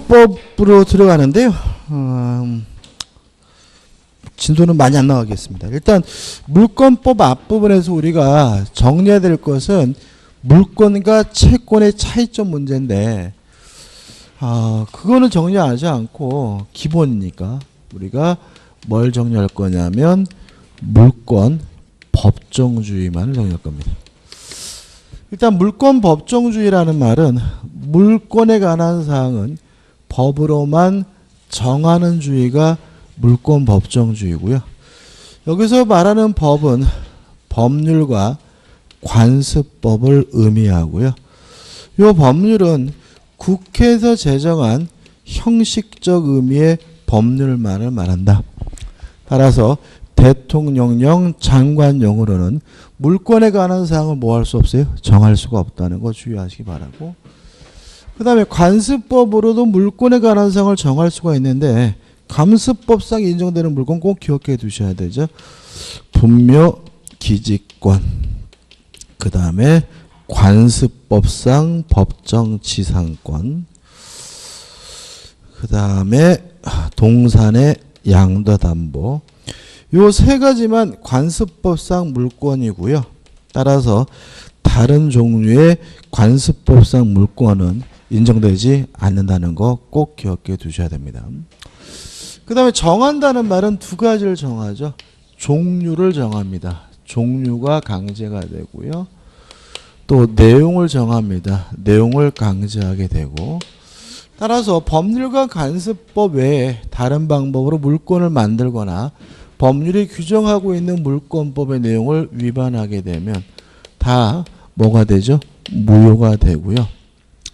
관습법으로 들어가는데요. 진도는 많이 안 나가겠습니다. 일단 물권법 앞부분에서 우리가 정리해야 될 것은 물권과 채권의 차이점 문제인데 그거는 정리하지 않고 기본이니까 우리가 뭘 정리할 거냐면 물권 법정주의만을 정리할 겁니다. 일단 물권 법정주의라는 말은 물권에 관한 사항은 법으로만 정하는 주의가 물권 법정주의고요. 여기서 말하는 법은 법률과 관습법을 의미하고요. 이 법률은 국회에서 제정한 형식적 의미의 법률만을 말한다. 따라서 대통령령, 장관령으로는 물권에 관한 사항을 뭐 할 수 없어요? 정할 수가 없다는 거 주의하시기 바라고. 그 다음에 관습법으로도 물권에 관한 사항을 정할 수가 있는데 감습법상 인정되는 물권 꼭 기억해 두셔야 되죠. 분묘 기지권, 그 다음에 관습법상 법정지상권, 그 다음에 동산의 양도담보. 요 세 가지만 관습법상 물권이고요. 따라서 다른 종류의 관습법상 물권은 인정되지 않는다는 거 꼭 기억해 두셔야 됩니다. 그 다음에 정한다는 말은 두 가지를 정하죠. 종류를 정합니다. 종류가 강제가 되고요. 또 내용을 정합니다. 내용을 강제하게 되고. 따라서 법률과 관습법 외에 다른 방법으로 물권을 만들거나 법률이 규정하고 있는 물권법의 내용을 위반하게 되면 다 뭐가 되죠? 무효가 되고요.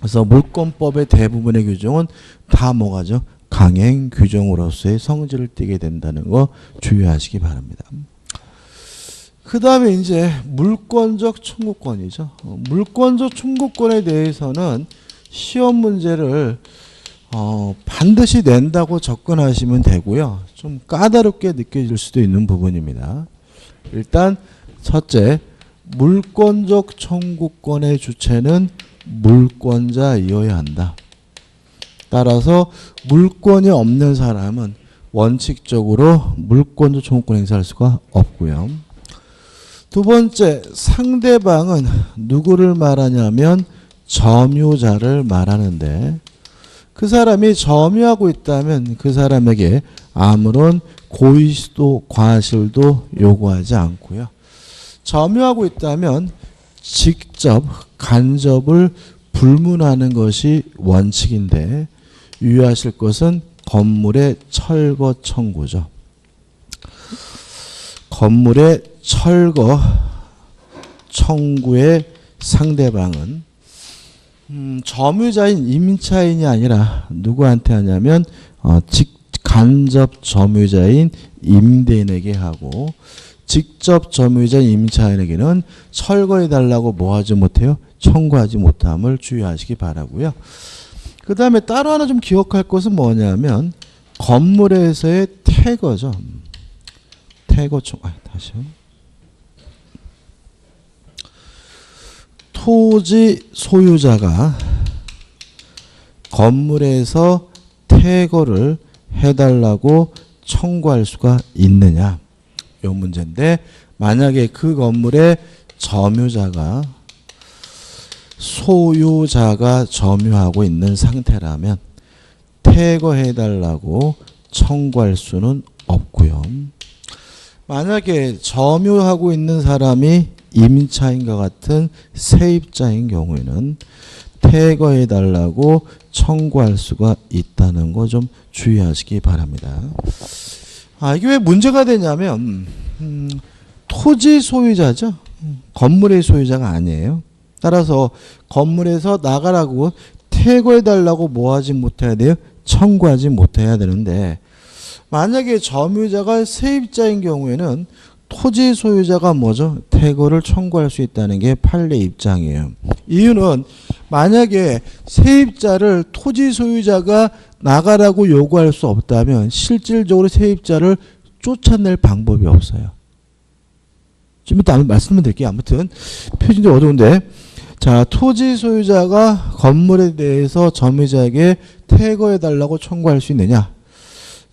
그래서 물권법의 대부분의 규정은 다 뭐가죠? 강행 규정으로서의 성질을 띠게 된다는 거 주의하시기 바랍니다. 그 다음에 이제 물권적 청구권이죠. 물권적 청구권에 대해서는 시험 문제를 반드시 낸다고 접근하시면 되고요. 좀 까다롭게 느껴질 수도 있는 부분입니다. 일단 첫째, 물권적 청구권의 주체는 물권자이어야 한다. 따라서 물권이 없는 사람은 원칙적으로 물권적 청구권 행사할 수가 없고요. 두 번째, 상대방은 누구를 말하냐면 점유자를 말하는데 그 사람이 점유하고 있다면 그 사람에게 아무런 고의도 과실도 요구하지 않고요. 점유하고 있다면 직접 간접을 불문하는 것이 원칙인데 유의하실 것은 건물의 철거 청구죠. 건물의 철거 청구의 상대방은 점유자인 임차인이 아니라 누구한테 하냐면 간접 점유자인 임대인에게 하고 직접 점유자인 임차인에게는 철거해달라고 뭐 하지 못해요? 청구하지 못함을 주의하시기 바라고요. 그 다음에 따로 하나 좀 기억할 것은 뭐냐면 건물에서의 태거죠. 태거 다시요. 토지 소유자가 건물에서 태거를 해달라고 청구할 수가 있느냐 이 문제인데 만약에 그 건물의 점유자가 소유자가 점유하고 있는 상태라면 퇴거해달라고 청구할 수는 없고요. 만약에 점유하고 있는 사람이 임차인과 같은 세입자인 경우에는 퇴거해달라고 청구할 수가 있다는 거 좀 주의하시기 바랍니다. 이게 왜 문제가 되냐면 토지 소유자죠. 건물의 소유자가 아니에요. 따라서 건물에서 나가라고 퇴거해달라고 뭐 하지 못해야 돼요? 청구하지 못해야 되는데 만약에 점유자가 세입자인 경우에는 토지 소유자가 뭐죠? 퇴거를 청구할 수 있다는 게 판례 입장이에요. 이유는 만약에 세입자를 토지 소유자가 나가라고 요구할 수 없다면 실질적으로 세입자를 쫓아낼 방법이 없어요. 좀 이따 말씀을 드릴게요. 아무튼 표준이 어려운데 자, 토지 소유자가 건물에 대해서 점유자에게 퇴거해달라고 청구할 수 있느냐?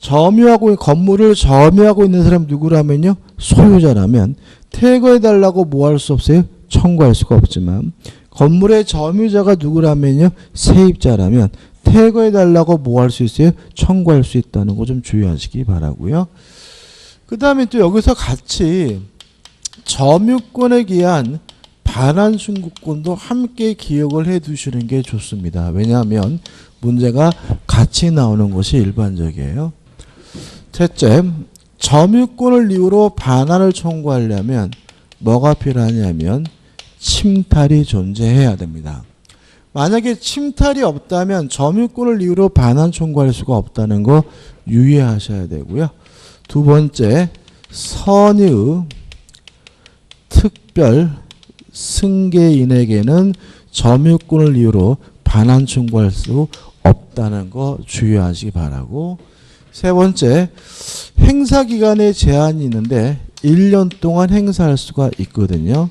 건물을 점유하고 있는 사람 누구라면요? 소유자라면 퇴거해달라고 뭐 할 수 없어요? 청구할 수가 없지만 건물의 점유자가 누구라면요? 세입자라면 퇴거해달라고 뭐 할 수 있어요? 청구할 수 있다는 거 좀 주의하시기 바라고요. 그 다음에 또 여기서 같이 점유권에 기한 반환 청구권도 함께 기억을 해 두시는 게 좋습니다. 왜냐하면 문제가 같이 나오는 것이 일반적이에요. 셋째, 점유권을 이유로 반환을 청구하려면 뭐가 필요하냐면 침탈이 존재해야 됩니다. 만약에 침탈이 없다면 점유권을 이유로 반환 청구할 수가 없다는 거 유의하셔야 되고요. 두 번째, 선의의 특별 승계인에게는 점유권을 이유로 반환 청구할 수 없다는 거 주의하시기 바라고, 세 번째, 행사기간에 제한이 있는데 1년 동안 행사할 수가 있거든요.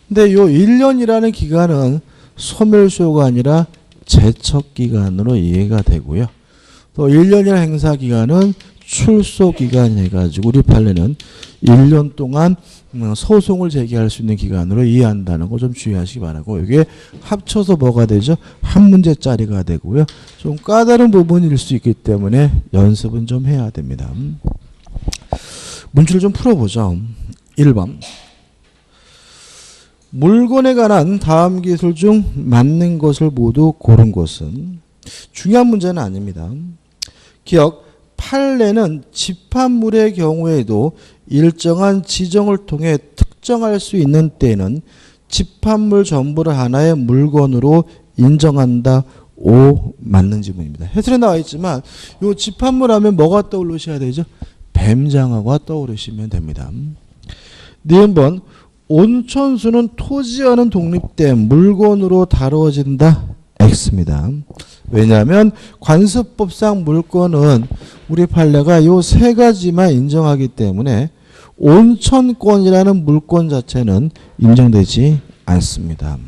근데 요 1년이라는 기간은 소멸시효가 아니라 제척기간으로 이해가 되고요. 또 1년이라는 행사기간은 출소기간 해가지고 우리 판례는 1년 동안 소송을 제기할 수 있는 기간으로 이해한다는 거 좀 주의하시기 바라고, 이게 합쳐서 뭐가 되죠? 한 문제짜리가 되고요. 좀 까다로운 부분일 수 있기 때문에 연습은 좀 해야 됩니다. 문제를 좀 풀어보죠. 1번. 물건에 관한 다음 기술 중 맞는 것을 모두 고른 것은? 중요한 문제는 아닙니다. 기억, 판례는 집합물의 경우에도 일정한 지정을 통해 특정할 수 있는 때에는 집합물 전부를 하나의 물건으로 인정한다. O 맞는 지문입니다. 해설에 나와 있지만 이 집합물 하면 뭐가 떠오르셔야 되죠? 뱀장어가 떠오르시면 됩니다. 니은번, 온천수는 토지와는 독립된 물건으로 다루어진다. X입니다. 왜냐하면 관습법상 물건은 우리 판례가 이 세 가지만 인정하기 때문에 온천권이라는 물건 자체는 인정되지 않습니다.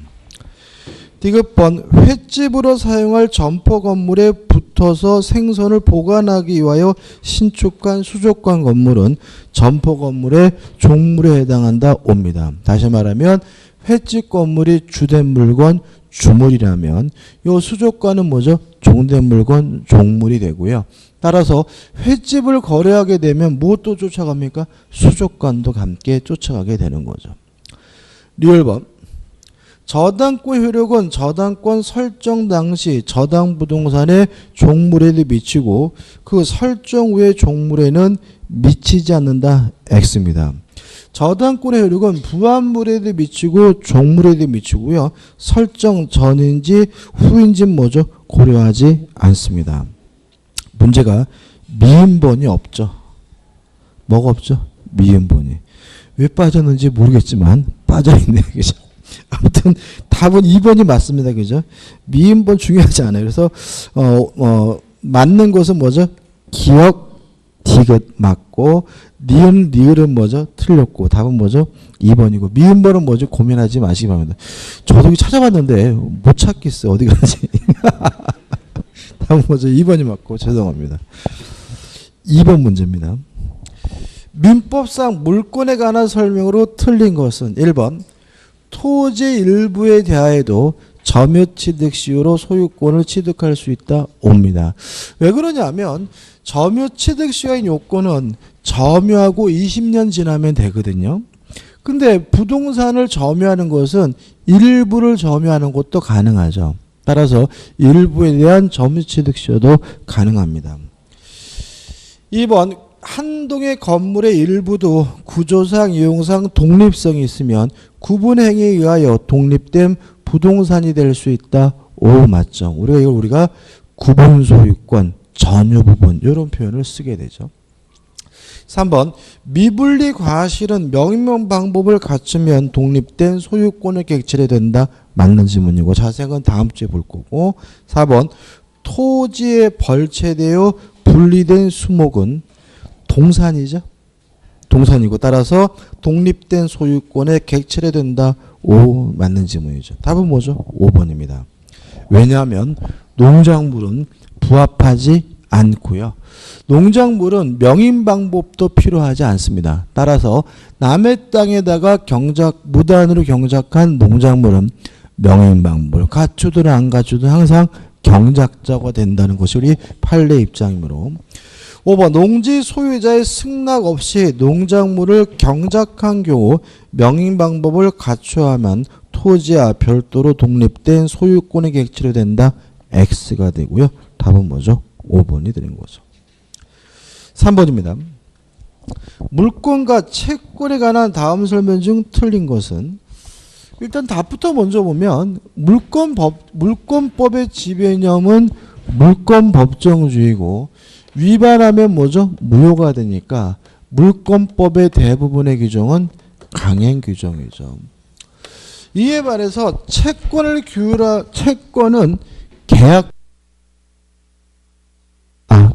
디귿번, 횟집으로 사용할 점포 건물에 붙어서 생선을 보관하기 위하여 신축한 수족관 건물은 점포 건물의 종물에 해당한다. 옵니다. 다시 말하면 횟집 건물이 주된 물건 주물이라면 이 수족관은 뭐죠? 종된 물건 종물이 되고요. 따라서 횟집을 거래하게 되면 무엇도 쫓아갑니까? 수족관도 함께 쫓아가게 되는 거죠. 리을번, 저당권 효력은 저당권 설정 당시 저당 부동산의 종물에도 미치고 그 설정 후의 종물에는 미치지 않는다. X입니다. 저당권의 효력은 부합물에도 미치고 종물에도 미치고요. 설정 전인지 후인지 뭐죠? 고려하지 않습니다. 문제가 미인번이 없죠. 뭐가 없죠? 미인번이. 왜 빠졌는지 모르겠지만 빠져있네요. 그죠? 아무튼 답은 2번이 맞습니다. 그죠? 미인번 중요하지 않아요. 그래서 맞는 것은 뭐죠? 기억, 디귿 맞고 니은, 리을은 뭐죠? 틀렸고 답은 뭐죠? 2번이고 미음번은 뭐죠? 고민하지 마시기 바랍니다. 저도 찾아봤는데 못 찾겠어요. 어디 가지? 답은 뭐죠? 2번이 맞고 죄송합니다. 2번 문제입니다. 민법상 물권에 관한 설명으로 틀린 것은 1번, 토지 일부에 대하여도 점유취득 시효로 소유권을 취득할 수 있다. 옵니다. 왜 그러냐면 점유취득 시효의 요건은 점유하고 20년 지나면 되거든요. 근데 부동산을 점유하는 것은 일부를 점유하는 것도 가능하죠. 따라서 일부에 대한 점유취득 시효도 가능합니다. 2번, 한 동의 건물의 일부도 구조상, 이용상 독립성이 있으면 구분행위에 의하여 독립된 부동산이 될 수 있다. 오 맞죠. 우리가 구분소유권, 전유부분 이런 표현을 쓰게 되죠. 3번, 미분리 과실은 명명 방법을 갖추면 독립된 소유권을 객체해야 된다. 맞는 지문이고 자세한 다음 주에 볼 거고. 4번, 토지에 벌채되어 분리된 수목은 동산이죠. 동산이고 따라서 독립된 소유권에 객체해야 된다. O 맞는 지문이죠. 답은 뭐죠? 5번입니다. 왜냐하면 농작물은 부합하지 않고요. 농작물은 명인 방법도 필요하지 않습니다. 따라서 남의 땅에다가 무단으로 경작한 농작물은 명인 방법을 갖추든 안 갖추든 항상 경작자가 된다는 것이 우리 판례 입장이므로 5번 농지 소유자의 승낙 없이 농작물을 경작한 경우 명인 방법을 갖춰야만 토지와 별도로 독립된 소유권의 객체로 된다. X가 되고요. 답은 뭐죠? 5번이 되는 거죠. 3번입니다. 물권과 채권에 관한 다음 설명 중 틀린 것은 일단 답부터 먼저 보면 물권법의 지배념은 물권법정주의고 위반하면 뭐죠? 무효가 되니까 물권법의 대부분의 규정은 강행 규정이죠. 이에 반해서 채권은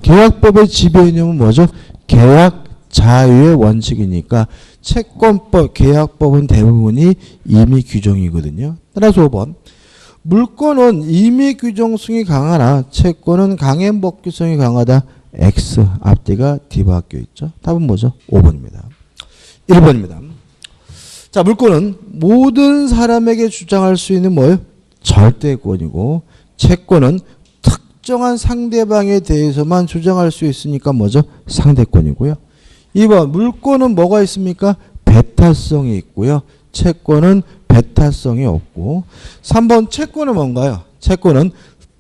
계약법의 지배념은 뭐죠? 계약 자유의 원칙이니까 채권법, 계약법은 대부분이 임의 규정이거든요. 따라서 5번 물권은 임의 규정성이 강하나 채권은 강행 법규성이 강하다. X 앞뒤가 뒤바뀌어 있죠. 답은 뭐죠? 5번입니다. 1번입니다. 자, 물권은 모든 사람에게 주장할 수 있는 뭐예요? 절대권이고 채권은 특정한 상대방에 대해서만 주장할 수 있으니까 뭐죠? 상대권이고요. 2번 물권은 뭐가 있습니까? 배타성이 있고요. 채권은 배타성이 없고 3번 채권은 뭔가요? 채권은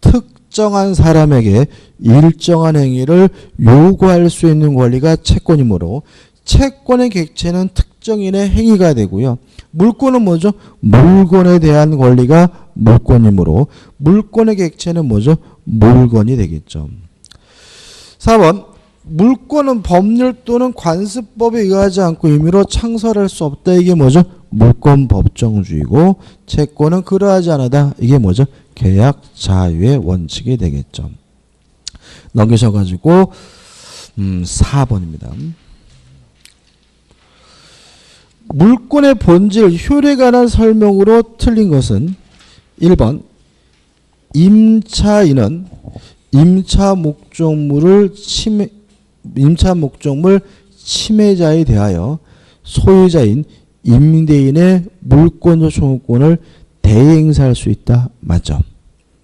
특정한 사람에게 일정한 행위를 요구할 수 있는 권리가 채권이므로 채권의 객체는 특정인의 행위가 되고요. 물권은 뭐죠? 물건에 대한 권리가 물권이므로 물권의 객체는 뭐죠? 물건이 되겠죠. 4번 물권은 법률 또는 관습법에 의하지 않고 임의로 창설할 수 없다. 이게 뭐죠? 물권 법정주의고 채권은 그러하지 않다. 이게 뭐죠? 계약 자유의 원칙이 되겠죠. 넘기셔가지고 4번입니다. 물권의 본질, 효력에 관한 설명으로 틀린 것은 1번 임차인은 임차 목적물 침해자에 대하여 소유자인 임대인의 물권과 소유권을 대행사할 수 있다. 맞죠?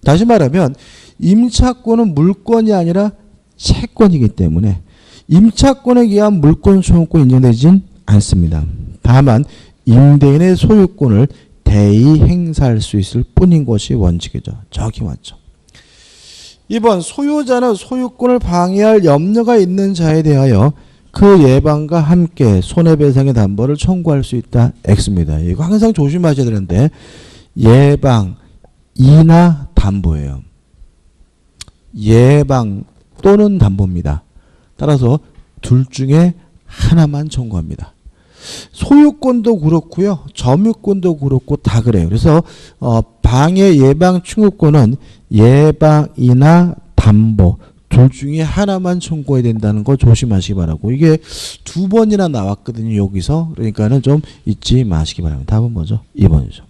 다시 말하면 임차권은 물권이 아니라 채권이기 때문에 임차권에 의한 물권 소유권 인정되진 않습니다. 다만 임대인의 소유권을 대행사할 수 있을 뿐인 것이 원칙이죠. 저기 맞죠. 2번 소유자는 소유권을 방해할 염려가 있는 자에 대하여 그 예방과 함께 손해배상의 담보를 청구할 수 있다. X입니다. 이거 항상 조심하셔야 되는데 예방이나 담보예요. 예방 또는 담보입니다. 따라서 둘 중에 하나만 청구합니다. 소유권도 그렇고요. 점유권도 그렇고 다 그래요. 그래서 방해 예방 청구권은 예방이나 담보 둘 중에 하나만 청구해야 된다는 거 조심하시기 바라고. 이게 2번이나 나왔거든요. 여기서. 그러니까는 좀 잊지 마시기 바랍니다. 답은 뭐죠? 2번이죠.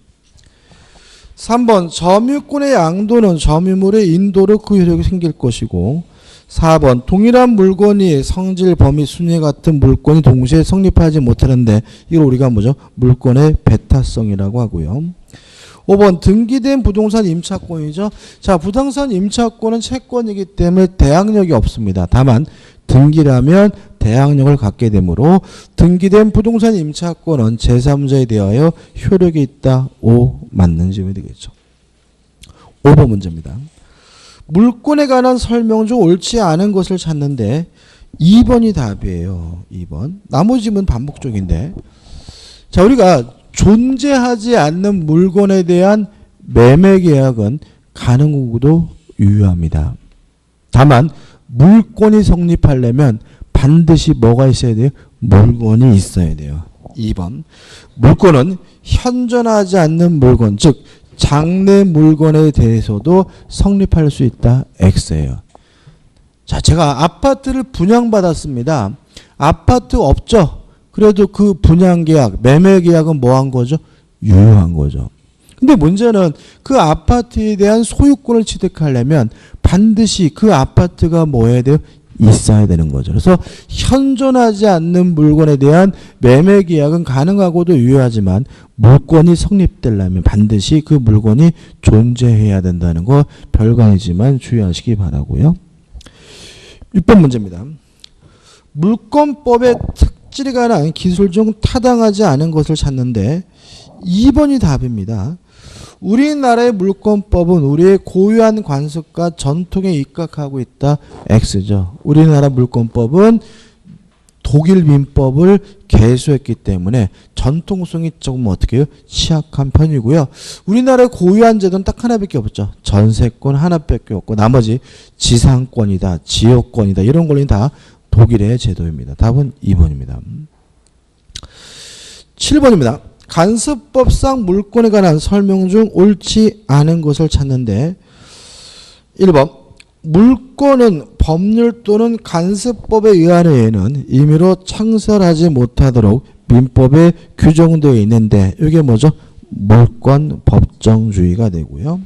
3번 점유권의 양도는 점유물의 인도로 그 효력이 생길 것이고 4번 동일한 물건이 성질, 범위, 순위 같은 물건이 동시에 성립하지 못하는데 이걸 우리가 뭐죠? 물건의 배타성이라고 하고요. 5번 등기된 부동산 임차권이죠. 자, 부동산 임차권은 채권이기 때문에 대항력이 없습니다. 다만 등기라면 대항력을 갖게 되므로 등기된 부동산 임차권은 제3자에 대하여 효력이 있다. 5 맞는 질문이 되겠죠. 5번 문제입니다. 물권에 관한 설명 중 옳지 않은 것을 찾는데 2번이 답이에요. 2번. 나머지는 반복적인데. 자, 우리가 존재하지 않는 물건에 대한 매매 계약은 가능하고도 유효합니다. 다만 물권이 성립하려면 반드시 뭐가 있어야 돼요? 물건이 있어야 돼요. 2번. 물권은 현존하지 않는 물건, 즉 장래 물건에 대해서도 성립할 수 있다. X예요. 자, 제가 아파트를 분양받았습니다. 아파트 없죠? 그래도 그 분양계약, 매매계약은 뭐 한 거죠? 유효한 거죠. 근데 문제는 그 아파트에 대한 소유권을 취득하려면 반드시 그 아파트가 뭐 해야 돼요? 있어야 되는 거죠. 그래서 현존하지 않는 물건에 대한 매매 계약은 가능하고도 유효하지만 물권이 성립되려면 반드시 그 물건이 존재해야 된다는 거 별거 아니지만 주의하시기 바라고요. 6번 문제입니다. 물권법의 특질에 관한 기술 중 타당하지 않은 것을 찾는데 2번이 답입니다. 우리나라의 물권법은 우리의 고유한 관습과 전통에 입각하고 있다. X죠. 우리나라 물권법은 독일 민법을 개수했기 때문에 전통성이 조금 어떻게 해요? 취약한 편이고요. 우리나라의 고유한 제도는 딱 하나밖에 없죠. 전세권 하나밖에 없고 나머지 지상권이다, 지역권이다 이런 권리는 다 독일의 제도입니다. 답은 2번입니다. 7번입니다. 간습법상 물권에 관한 설명 중 옳지 않은 것을 찾는데 1번 물권은 법률 또는 간습법에 의한 의에는 임의로 창설하지 못하도록 민법에 규정되어 있는데 이게 뭐죠? 물권 법정주의가 되고요.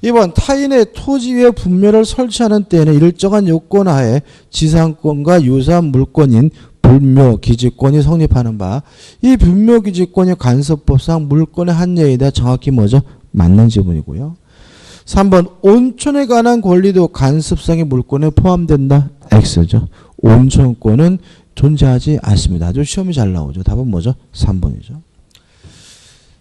2번 타인의 토지 위에 분묘를 설치하는 때에는 일정한 요건 하에 지상권과 유사한 물권인 분묘기지권이 성립하는 바 이 분묘기지권이 간섭법상 물권의 한 예이다. 정확히 뭐죠? 맞는 지문이고요. 3번 온천에 관한 권리도 간섭상의 물권에 포함된다. X죠. 온천권은 존재하지 않습니다. 아주 시험이 잘 나오죠. 답은 뭐죠? 3번이죠.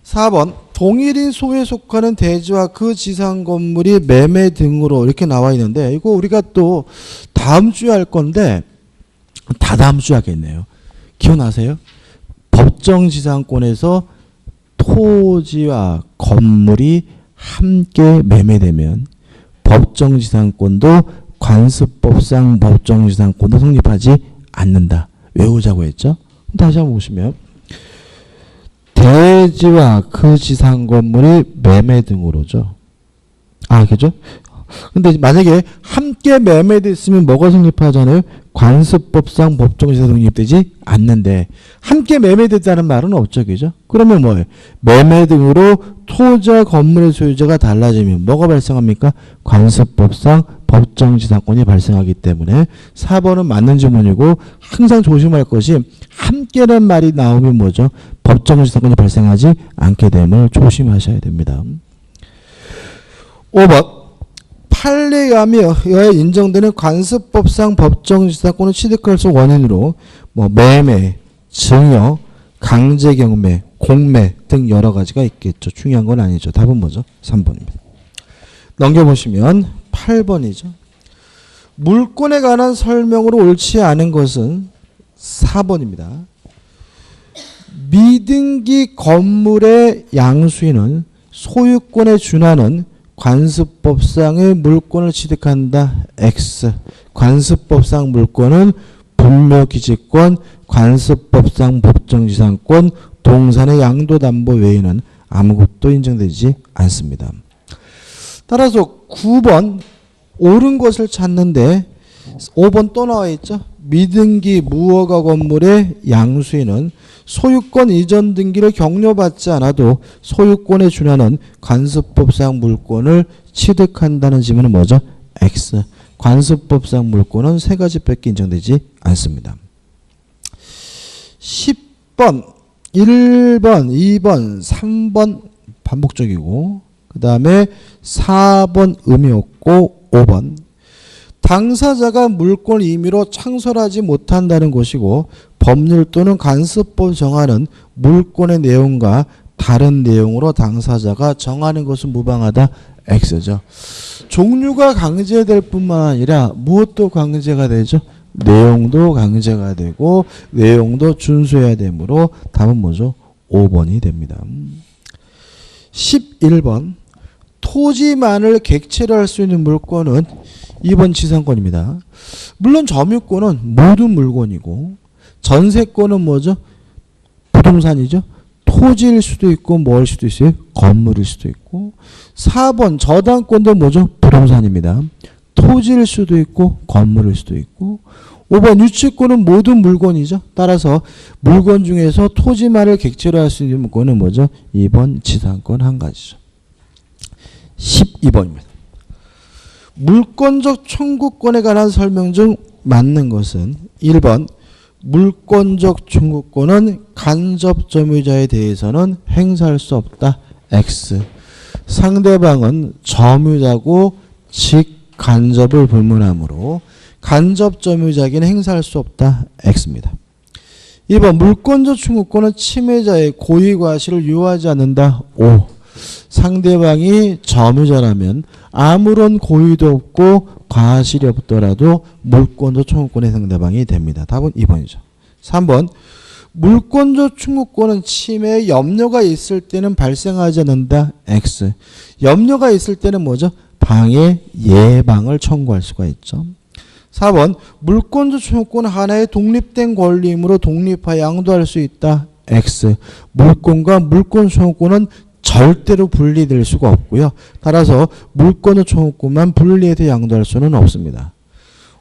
4번 동일인 소유에 속하는 대지와 그 지상 건물이 매매 등으로 이렇게 나와 있는데 이거 우리가 또 다음 주에 할 건데 다 다음 주에 하겠네요. 기억나세요? 법정지상권에서 토지와 건물이 함께 매매되면 법정지상권도 관습법상 법정지상권도 성립하지 않는다. 외우자고 했죠? 다시 한번 보시면 대지와 그 지상 건물이 매매 등으로죠. 그죠? 근데 만약에 함께 매매됐으면 뭐가 성립하잖아요? 관습법상 법정지상 성립되지 않는데 함께 매매됐다는 말은 없죠. 그죠? 그러면 뭐예요? 매매 등으로 토지와 건물의 소유자가 달라지면 뭐가 발생합니까? 관습법상 법정지상권이 발생하기 때문에 4번은 맞는 질문이고 항상 조심할 것이 함께라는 말이 나오면 뭐죠? 법정지상권이 발생하지 않게 됨을 조심하셔야 됩니다. 5번 판례에 의하여 인정되는 관습법상 법정지상권을 취득할 수 원인으로 매매, 증여, 강제경매, 공매 등 여러 가지가 있겠죠. 중요한 건 아니죠. 답은 뭐죠? 3번입니다. 넘겨보시면 8번이죠. 물권에 관한 설명으로 옳지 않은 것은 4번입니다. 미등기 건물의 양수인은 소유권에 준하는 관습법상의 물권을 취득한다. X. 관습법상 물권은 분묘기지권, 관습법상 법정지상권, 동산의 양도담보 외에는 아무것도 인정되지 않습니다. 따라서 9번 옳은 것을 찾는데 5번 또 나와 있죠. 미등기 무허가 건물의 양수인은 소유권 이전 등기를 격려받지 않아도 소유권에 준하는 관습법상 물권을 취득한다는 지문은 뭐죠? X. 관습법상 물권은 세 가지밖에 인정되지 않습니다. 10번, 1번, 2번, 3번 반복적이고 그 다음에 4번 의미 없고 5번 당사자가 물권을 임의로 창설하지 못한다는 것이고 법률 또는 간습법 정하는 물권의 내용과 다른 내용으로 당사자가 정하는 것은 무방하다. X죠. 종류가 강제될 뿐만 아니라 무엇도 강제가 되죠? 내용도 강제가 되고 내용도 준수해야 되므로 답은 뭐죠? 5번이 됩니다. 11번 토지만을 객체로 할 수 있는 물권은 2번 지상권입니다. 물론 점유권은 모든 물건이고 전세권은 뭐죠? 부동산이죠. 토지일 수도 있고 뭐일 수도 있어요? 건물일 수도 있고 4번 저당권도 뭐죠? 부동산입니다. 토지일 수도 있고 건물일 수도 있고 5번 유치권은 모든 물건이죠. 따라서 물건 중에서 토지만을 객체로 할 수 있는 물건은 뭐죠? 2번 지상권 한 가지죠. 12번입니다. 물권적 청구권에 관한 설명 중 맞는 것은 1번 물권적 청구권은 간접 점유자에 대해서는 행사할 수 없다. X. 상대방은 점유자고 즉 간접을 불문하므로 간접 점유자에게는 행사할 수 없다. X입니다. 2번 물권적 청구권은 침해자의 고의 과실을 요하지 않는다. O. 상대방이 점유자라면 아무런 고의도 없고 과실이 없더라도 물권적 청구권의 상대방이 됩니다. 답은 2번이죠. 3번 물권적 청구권은 침해에 염려가 있을 때는 발생하지 않는다. X. 염려가 있을 때는 뭐죠? 방해 예방을 청구할 수가 있죠. 4번 물권적 청구권은 하나의 독립된 권리이므로 독립하여 양도할 수 있다. X. 물권과 물권 청구권은 절대로 분리될 수가 없고요. 따라서 물권적 청구권만 분리해서 양도할 수는 없습니다.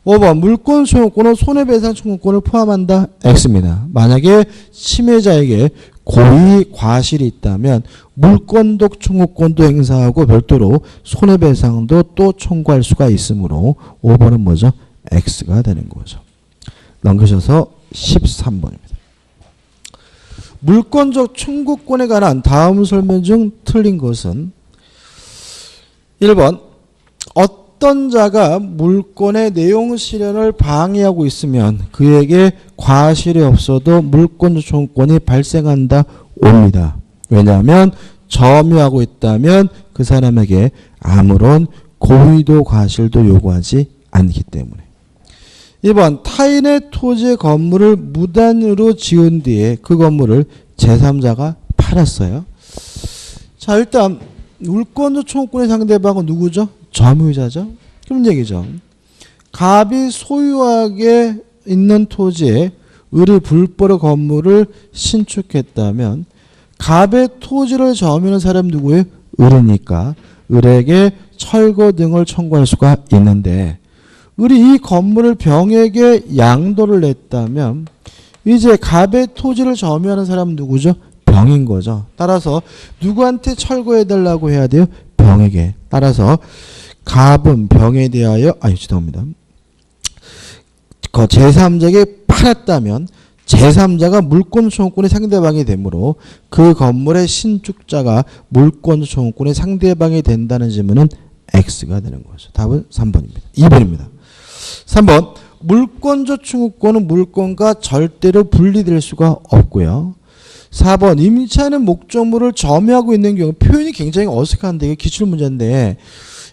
5번 물권 청구권은 손해배상 청구권을 포함한다. X입니다. 만약에 침해자에게 고의 과실이 있다면 물권적 청구권도 행사하고 별도로 손해배상도 또 청구할 수가 있으므로 5번은 뭐죠? X가 되는 거죠. 넘기셔서 13번입니다. 물권적 청구권에 관한 다음 설명 중 틀린 것은 1번 어떤 자가 물권의 내용 실현을 방해하고 있으면 그에게 과실이 없어도 물권적 청구권이 발생한다. 옵니다. 왜냐하면 점유하고 있다면 그 사람에게 아무런 고의도 과실도 요구하지 않기 때문에. 1번 타인의 토지의 건물을 무단으로 지은 뒤에 그 건물을 제3자가 팔았어요. 자, 일단 물권적 청구권의 상대방은 누구죠? 점유자죠. 그런 얘기죠. 갑이 소유하게 있는 토지에 을이 불법으로 건물을 신축했다면 갑의 토지를 점유하는 사람이 누구예요? 을이니까 을에게 철거 등을 청구할 수가 있는데 을이 이 건물을 병에게 양도를 냈다면 이제 갑의 토지를 점유하는 사람은 누구죠? 병인 거죠. 따라서 누구한테 철거해달라고 해야 돼요? 병에게. 따라서 갑은 병에 대하여 죄송합니다. 제3자에게 팔았다면 제3자가 물권 청구권의 상대방이 되므로 그 건물의 신축자가 물권 청구권의 상대방이 된다는 질문은 X가 되는 거죠. 답은 3번입니다. 2번입니다. 3번 물권적 청구권은 물권과 절대로 분리될 수가 없고요. 4번 임차인은 목적물을 점유하고 있는 경우 표현이 굉장히 어색한데 이게 기출문제인데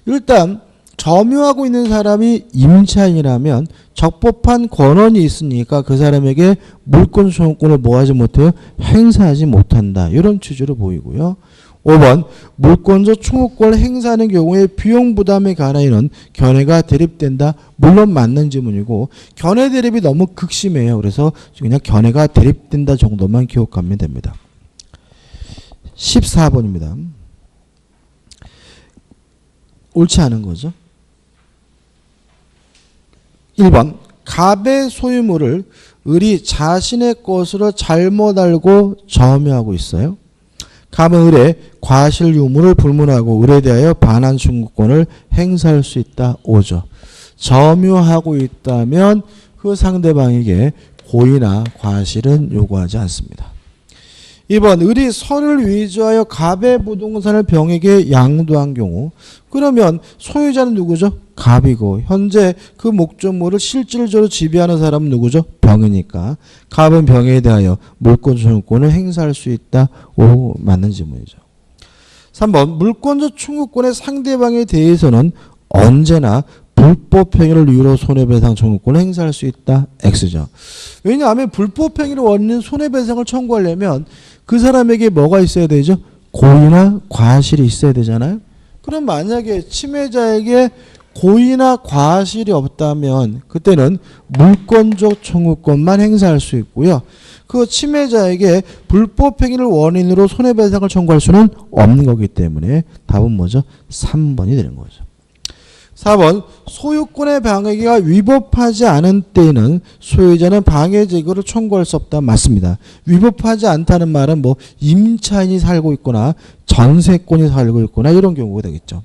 일단 점유하고 있는 사람이 임차인이라면 적법한 권한이 있으니까 그 사람에게 물권 청구권을 뭐하지 못해요? 행사하지 못한다. 이런 취지로 보이고요. 5번 물권적 청구권을 행사하는 경우에 비용 부담에 관하여는 견해가 대립된다. 물론 맞는 질문이고 견해 대립이 너무 극심해요. 그래서 그냥 견해가 대립된다 정도만 기억하면 됩니다. 14번입니다. 옳지 않은 거죠. 1번 갑의 소유물을 을이 자신의 것으로 잘못 알고 점유하고 있어요. 갑은 을의 과실 유무를 불문하고 을에 대하여 반환 청구권을 행사할 수 있다. 5죠. 점유하고 있다면 그 상대방에게 고의나 과실은 요구하지 않습니다. 2번 을이 선을 위조하여 갑의 부동산을 병에게 양도한 경우 그러면 소유자는 누구죠? 갑이고 현재 그 목적물을 실질적으로 지배하는 사람은 누구죠? 병이니까 갑은 병에 대하여 물권 청구권을 행사할 수 있다. 오, 맞는 질문이죠. 3번 물권적 청구권의 상대방에 대해서는 언제나 불법행위를 이유로 손해배상 청구권을 행사할 수 있다. X죠. 왜냐하면 불법행위를 원인인 손해배상을 청구하려면 그 사람에게 뭐가 있어야 되죠? 고의나 과실이 있어야 되잖아요. 그럼 만약에 침해자에게 고의나 과실이 없다면 그때는 물권적 청구권만 행사할 수 있고요. 그 침해자에게 불법행위를 원인으로 손해배상을 청구할 수는 없는 거기 때문에 답은 뭐죠? 3번이 되는 거죠. 4번 소유권의 방해가 위법하지 않은 때에는 소유자는 방해 제거를 청구할 수 없다. 맞습니다. 위법하지 않다는 말은 뭐 임차인이 살고 있거나 전세권이 살고 있거나 이런 경우가 되겠죠.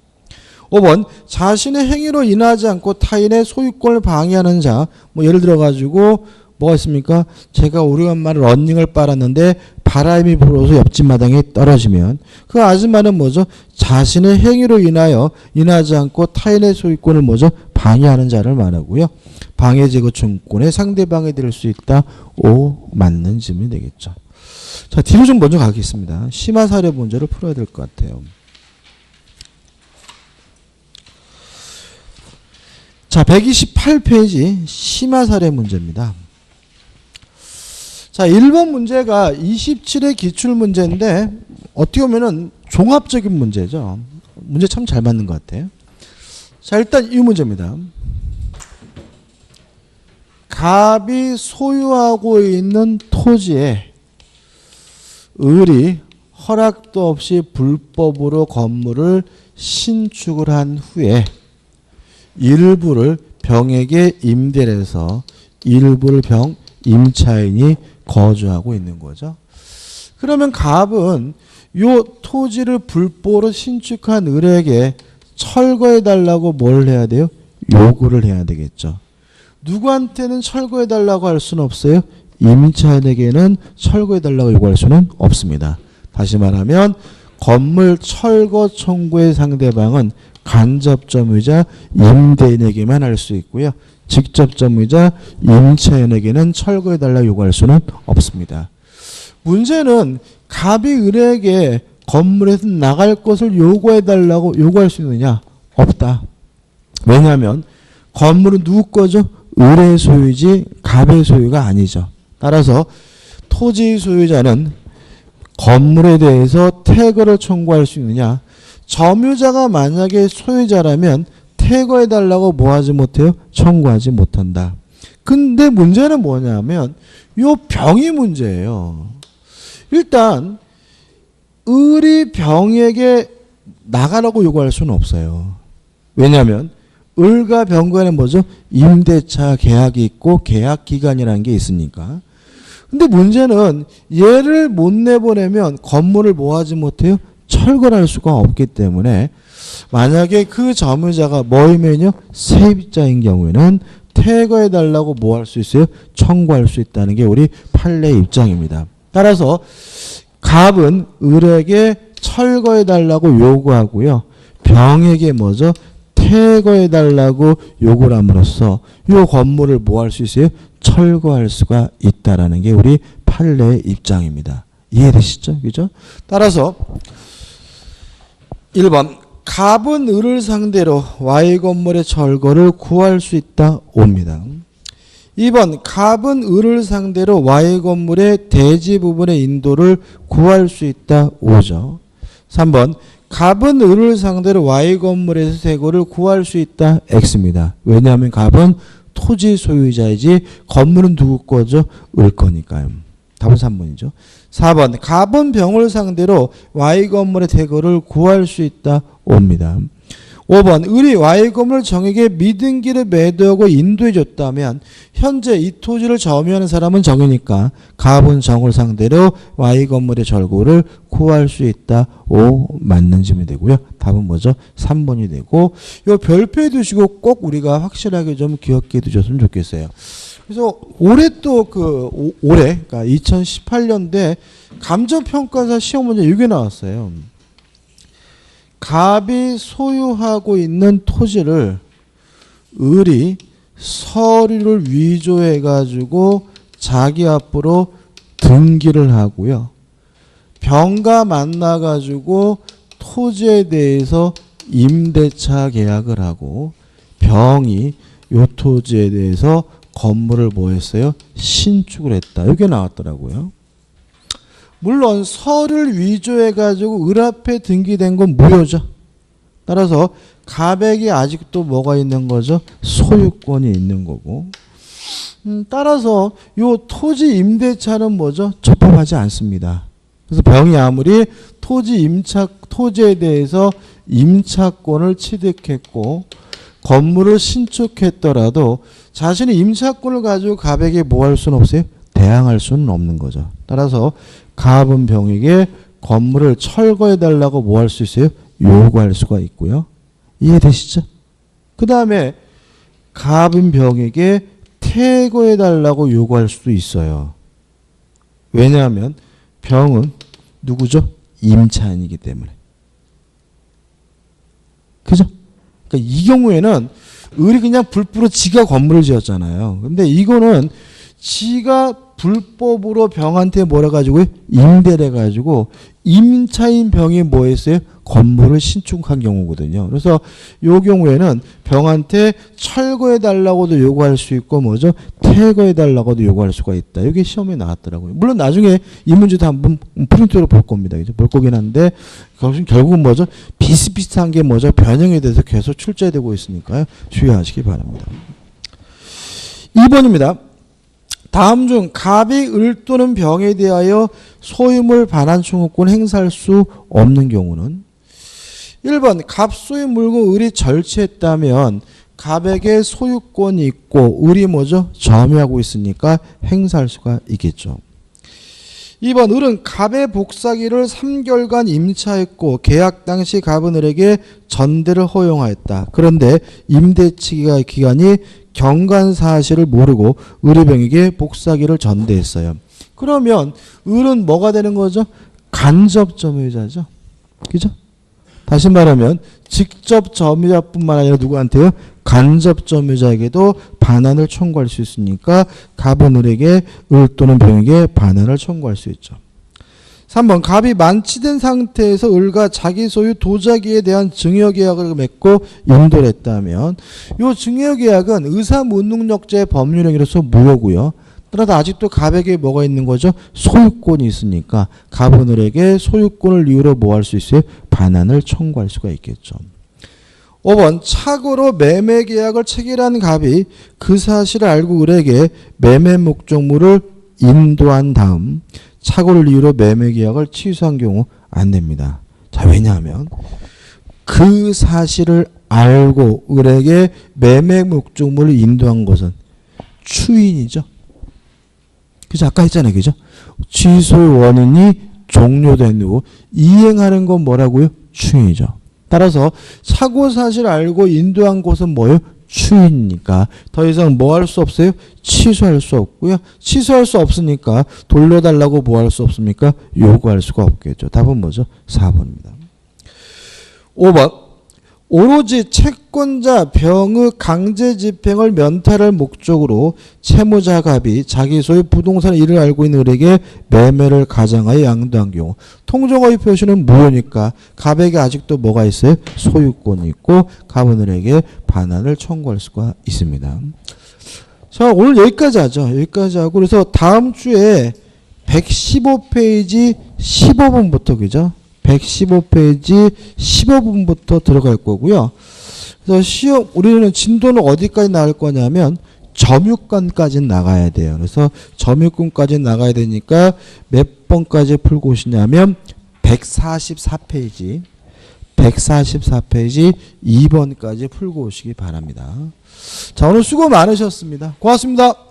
5번 자신의 행위로 인하지 않고 타인의 소유권을 방해하는 자, 뭐 예를 들어 가지고 뭐가 있습니까? 제가 우리 엄마를 러닝을 빨았는데 바람이 불어서 옆집 마당에 떨어지면 그 아줌마는 뭐죠? 자신의 행위로 인하여 인하지 않고 타인의 소유권을 뭐죠? 방해하는 자를 말하고요. 방해 제거 청구권에 상대방이 될 수 있다. O 맞는 질문이 되겠죠. 자, 뒤로 좀 먼저 가겠습니다. 심화 사례 문제를 풀어야 될 것 같아요. 자, 128페이지 심화 사례 문제입니다. 자, 1번 문제가 27의 기출 문제인데 어떻게 보면은 종합적인 문제죠. 문제 참 잘 맞는 것 같아요. 자, 일단 이 문제입니다. 갑이 소유하고 있는 토지에 을이 허락도 없이 불법으로 건물을 신축을 한 후에 일부를 병에게 임대를 해서 일부를 병 임차인이 거주하고 있는 거죠. 그러면 갑은 요 토지를 불법으로 신축한 을에게 철거해 달라고 뭘 해야 돼요? 요구를 해야 되겠죠. 누구한테는 철거해 달라고 할 수는 없어요. 임차인에게는 철거해 달라고 요구할 수는 없습니다. 다시 말하면 건물 철거 청구의 상대방은 간접점유자 임대인에게만 할 수 있고요. 직접점유자 임차인에게는 철거해달라고 요구할 수는 없습니다. 문제는 갑이 을에게 건물에서 나갈 것을 요구해달라고 요구할 수 있느냐? 없다. 왜냐하면 건물은 누구 거죠? 을의 소유지 갑의 소유가 아니죠. 따라서 토지 소유자는 건물에 대해서 퇴거를 청구할 수 있느냐? 점유자가 만약에 소유자라면 퇴거해달라고 뭐 하지 못해요? 청구하지 못한다. 근데 문제는 뭐냐면 요 병이 문제예요. 일단 을이 병에게 나가라고 요구할 수는 없어요. 왜냐하면 을과 병 간에 뭐죠? 임대차 계약이 있고 계약 기간이라는 게 있으니까. 근데 문제는 얘를 못 내보내면 건물을 뭐 하지 못해요? 철거를 할 수가 없기 때문에 만약에 그 점유자가 뭐이면요? 세입자인 경우에는 퇴거해달라고 뭐 할 수 있어요? 청구할 수 있다는 게 우리 판례 입장입니다. 따라서 갑은 을에게 철거해달라고 요구하고요. 병에게 뭐죠? 퇴거해달라고 요구를 함으로써 이 건물을 뭐 할 수 있어요? 철거할 수가 있다는 게 우리 판례 입장입니다. 이해되시죠? 그죠? 따라서 1번 갑은 을을 상대로 Y 건물의 철거를 구할 수 있다. 옵니다. 2번 갑은 을을 상대로 Y 건물의 대지 부분의 인도를 구할 수 있다. 오죠. 3번 갑은 을을 상대로 Y 건물에서 퇴거를 구할 수 있다. X입니다. 왜냐하면 갑은 토지 소유자이지 건물은 누구 거죠? 을 거니까요. 답은 3번이죠. 4번 갑은 병을 상대로 Y 건물의 퇴거를 구할 수 있다. 옵니다. 5번 을이 Y 건물 정에게 미등기를 매도하고 인도해 줬다면 현재 이 토지를 점유하는 사람은 정이니까 갑은 정을 상대로 Y 건물의 절구를 구할 수 있다. O 맞는 질문이 되고요. 답은 뭐죠? 3번이 되고 이 별표해 두시고 꼭 우리가 확실하게 좀 기억해 두셨으면 좋겠어요. 그래서 올해 또 올해 그러니까 2018년대 감정평가사 시험 문제 이게 나왔어요. 갑이 소유하고 있는 토지를 을이 서류를 위조해 가지고 자기 앞으로 등기를 하고요. 병과 만나 가지고 토지에 대해서 임대차 계약을 하고 병이 요 토지에 대해서 건물을 뭐 했어요? 신축을 했다. 이게 나왔더라고요. 물론 서를 위조해가지고 을 앞에 등기된 건 무효죠. 따라서 갑에게 아직도 뭐가 있는 거죠? 소유권이 있는 거고. 따라서 요 토지 임대차는 뭐죠? 적법하지 않습니다. 그래서 병이 아무리 토지에 대해서 임차권을 취득했고 건물을 신축했더라도 자신이 임차권을 가지고 갑에게 뭐 할 수는 없어요? 대항할 수는 없는 거죠. 따라서 갑은 병에게 건물을 철거해 달라고 뭐 할 수 있어요? 요구할 수가 있고요. 이해되시죠? 그 다음에 갑은 병에게 퇴거해 달라고 요구할 수도 있어요. 왜냐하면 병은 누구죠? 임차인이기 때문에. 그죠? 그러니까 이 경우에는 을이 그냥 불법으로 지가 건물을 지었잖아요. 근데 이거는 지가 불법으로 병한테 뭐라 가지고 임대를 해가지고 임차인 병이 뭐 했어요? 건물을 신축한 경우거든요. 그래서 이 경우에는 병한테 철거해 달라고도 요구할 수 있고 뭐죠? 퇴거해 달라고도 요구할 수가 있다. 이게 시험에 나왔더라고요. 물론 나중에 이 문제도 한번 프린트로 볼 겁니다. 그죠? 볼 거긴 한데 결국은 뭐죠? 비슷비슷한 게 뭐죠? 변형에 대해서 계속 출제되고 있으니까요. 주의하시기 바랍니다. 2번입니다. 다음 중 갑이 을 또는 병에 대하여 소유물 반환 청구권 행사할 수 없는 경우는 1번 갑 소유 물건 을이 절취했다면 갑에게 소유권이 있고 을이 뭐죠? 점유하고 있으니까 행사할 수가 있겠죠. 2번 을은 갑의 복사기를 3개월간 임차했고 계약 당시 갑은 을에게 전대를 허용하였다. 그런데 임대 기간이 경관 사실을 모르고 을의 병에게 복사기를 전대했어요. 그러면 을은 뭐가 되는 거죠? 간접 점유자죠. 그죠? 다시 말하면 직접 점유자뿐만 아니라 누구한테요? 간접 점유자에게도 반환을 청구할 수 있으니까 갑은 을에게 을 또는 병에게 반환을 청구할 수 있죠. 3번 갑이 만취된 상태에서 을과 자기 소유 도자기에 대한 증여계약을 맺고 인도를 했다면 이 증여계약은 의사무능력자의 법률행위로서 무효고요. 따라서 아직도 갑에게 뭐가 있는 거죠? 소유권이 있으니까 갑은 을에게 소유권을 이유로 뭐 할 수 있어요? 반환을 청구할 수가 있겠죠. 5번 착오로 매매계약을 체결한 갑이 그 사실을 알고 을에게 매매 목적물을 인도한 다음 착오를 이유로 매매계약을 취소한 경우 안 됩니다. 자, 왜냐하면 그 사실을 알고 을에게 매매 목적물을 인도한 것은 추인이죠. 그죠? 아까 했잖아요. 그죠? 취소의 원인이 종료된 후 이행하는 건 뭐라고요? 추인이죠. 따라서 착오 사실을 알고 인도한 것은 뭐예요? 추인이니까 더 이상 뭐 할 수 없어요? 취소할 수 없고요. 취소할 수 없으니까 돌려달라고 뭐 할 수 없습니까? 요구할 수가 없겠죠. 답은 뭐죠? 4번입니다. 5번 오로지 채권자 병의 강제 집행을 면탈할 목적으로 채무자 갑이 자기 소유 부동산 일을 알고 있는 을에게 매매를 가장하여 양도한 경우 통정어의 표시는 무효니까 갑에게 아직도 뭐가 있어요? 소유권이 있고 갑은 을에게 반환을 청구할 수가 있습니다. 자, 오늘 여기까지 하죠. 여기까지 하고 그래서 다음 주에 115페이지 15분부터 그죠? 115페이지 15분부터 들어갈 거고요. 그래서 시험 우리는 진도는 어디까지 나갈 거냐면 점유권까지 나가야 돼요. 그래서 점유권까지 나가야 되니까 몇 번까지 풀고 오시냐면 144페이지 2번까지 풀고 오시기 바랍니다. 자, 오늘 수고 많으셨습니다. 고맙습니다.